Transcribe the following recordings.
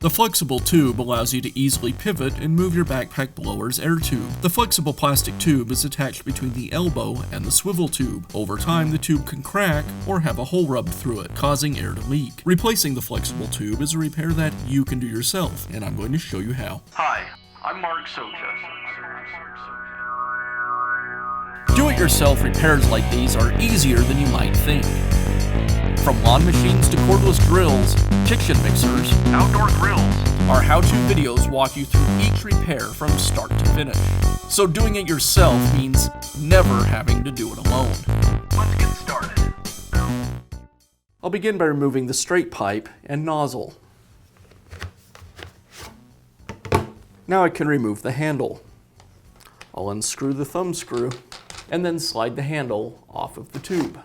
The flexible tube allows you to easily pivot and move your backpack blower's air tube. The flexible plastic tube is attached between the elbow and the swivel tube. Over time, the tube can crack or have a hole rubbed through it, causing air to leak. Replacing the flexible tube is a repair that you can do yourself, and I'm going to show you how. Hi, I'm Mark Socha. Do-it-yourself repairs like these are easier than you might think. From lawn machines to cordless drills, kitchen mixers, Outdoor grills. our how-to videos walk you through each repair from start to finish. So doing it yourself means never having to do it alone. Let's get started. I'll begin by removing the straight pipe and nozzle. Now I can remove the handle. I'll unscrew the thumb screw and then slide the handle off of the tube.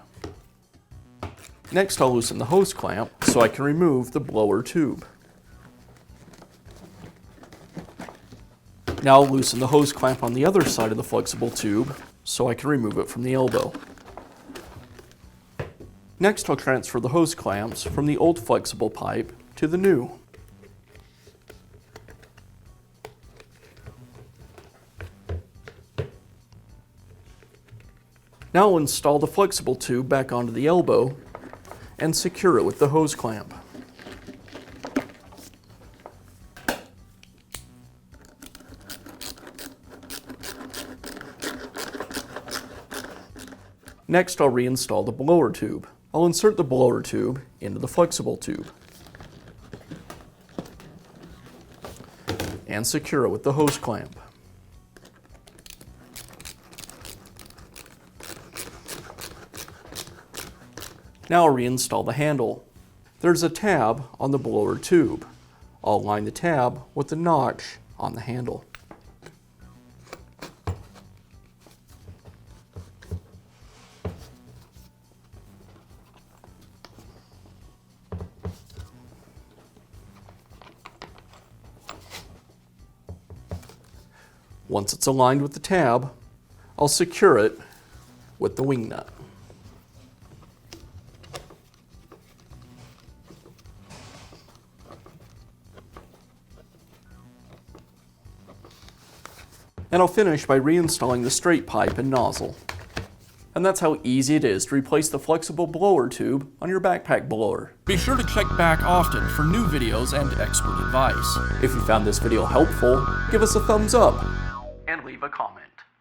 Next, I'll loosen the hose clamp so I can remove the blower tube. Now I'll loosen the hose clamp on the other side of the flexible tube so I can remove it from the elbow. Next, I'll transfer the hose clamps from the old flexible pipe to the new. Now I'll install the flexible tube back onto the elbow and secure it with the hose clamp. Next, I'll reinstall the blower tube. I'll insert the blower tube into the flexible tube and secure it with the hose clamp. Now I'll reinstall the handle. There's a tab on the blower tube. I'll align the tab with the notch on the handle. Once it's aligned with the tab, I'll secure it with the wing nut. And I'll finish by reinstalling the straight pipe and nozzle. And that's how easy it is to replace the flexible blower tube on your backpack blower. Be sure to check back often for new videos and expert advice. If you found this video helpful, give us a thumbs up And leave a comment.